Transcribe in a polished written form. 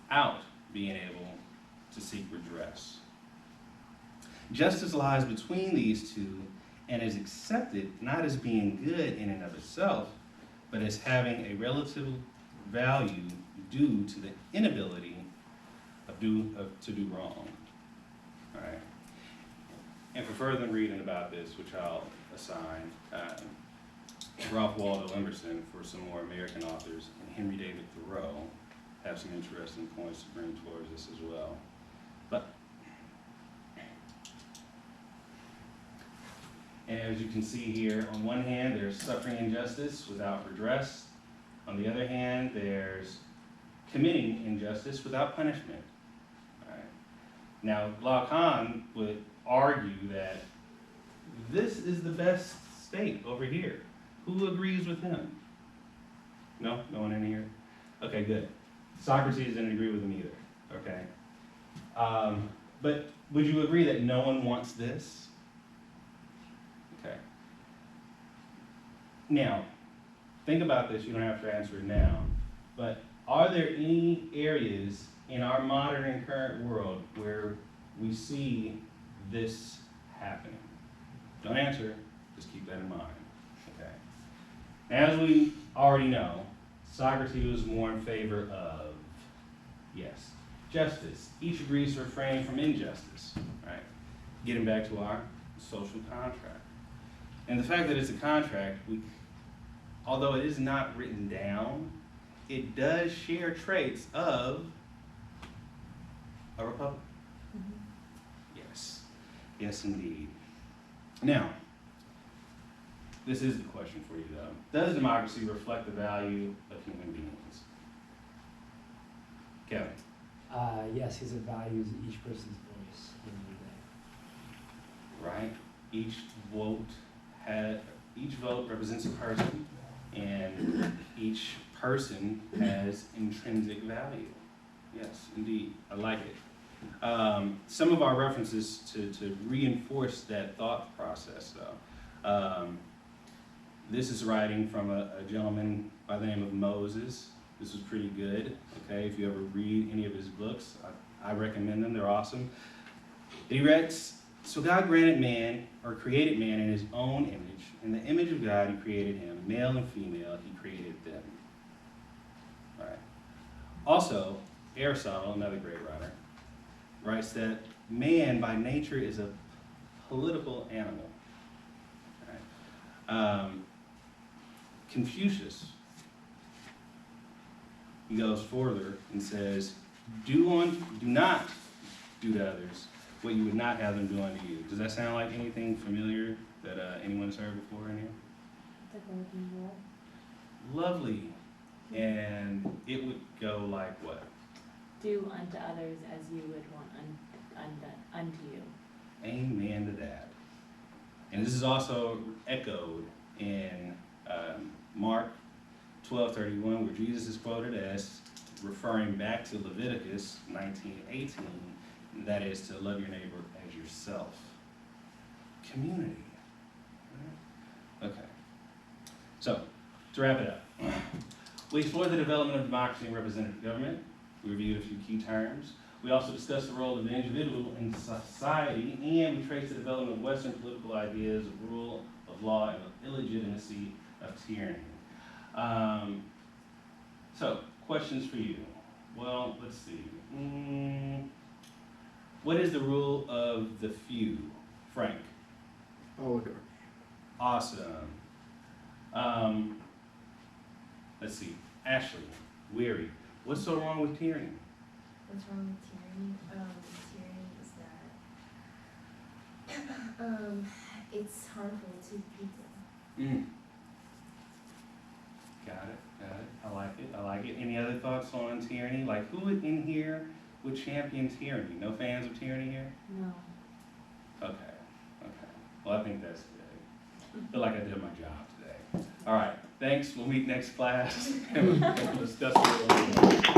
without being able to seek redress. Justice lies between these two and is accepted not as being good in and of itself, but as having a relative value due to the inability to do wrong. All right. And for further reading about this, which I'll assign Ralph Waldo Emerson for some more American authors, and Henry David Thoreau have some interesting points to bring towards this as well. But, and as you can see here, on one hand, there's suffering injustice without redress. On the other hand, there's committing injustice without punishment. All right. Now, Lacan would argue that this is the best state over here. Who agrees with him? No? No one in here? Okay, good. Socrates didn't agree with him either, okay? But would you agree that no one wants this? Okay. Now, think about this. You don't have to answer it now. But are there any areas in our modern and current world where we see this happening? Don't answer. Just keep that in mind. Okay. As we already know, Socrates was more in favor of, yes, justice. Each agrees to refrain from injustice, right? Getting back to our social contract. And the fact that it's a contract, although it is not written down, it does share traits of a republic. Mm-hmm. Yes. Yes, indeed. Now, this is the question for you, though. Does democracy reflect the value of human beings? Kevin? Yes, because it values each person's voice in the day. Right? Each vote represents a person, and each person has intrinsic value. Yes, indeed. I like it. Some of our references to reinforce that thought process, though. This is writing from a gentleman by the name of Moses. This was pretty good, okay? If you ever read any of his books, I recommend them. They're awesome. He writes, so God granted man, or created man in his own image. In the image of God, he created him. Male and female, he created them. All right. Also, Aristotle, another great writer, writes that man by nature is a political animal. All right. Confucius, he goes further and says, do not do to others what you would not have them do unto you. Does that sound like anything familiar that anyone's heard before in here? The golden rule. Lovely. And it would go like what? Do unto others as you would want unto you. Amen to that. And this is also echoed in Mark 12:31, where Jesus is quoted as referring back to Leviticus 19:18, and that is to love your neighbor as yourself. Community. Okay. So, to wrap it up, we explored the development of democracy and representative government. We reviewed a few key terms. We also discussed the role of the individual in society, and we traced the development of Western political ideas of rule of law and the illegitimacy of tyranny. So, questions for you. Well, let's see. What is the rule of the few? Frank? Oligarchy. Awesome. Let's see. Ashley, Weary. What's so wrong with tyranny? What's wrong with tyranny? Tyranny is that it's harmful to people. Got it. I like it. Any other thoughts on tyranny? Like, who in here would champion tyranny? No fans of tyranny here? No. Okay. Well, I think that's good. I feel like I did my job today. All right. Thanks. We'll meet next class. And we'll discuss it a little more.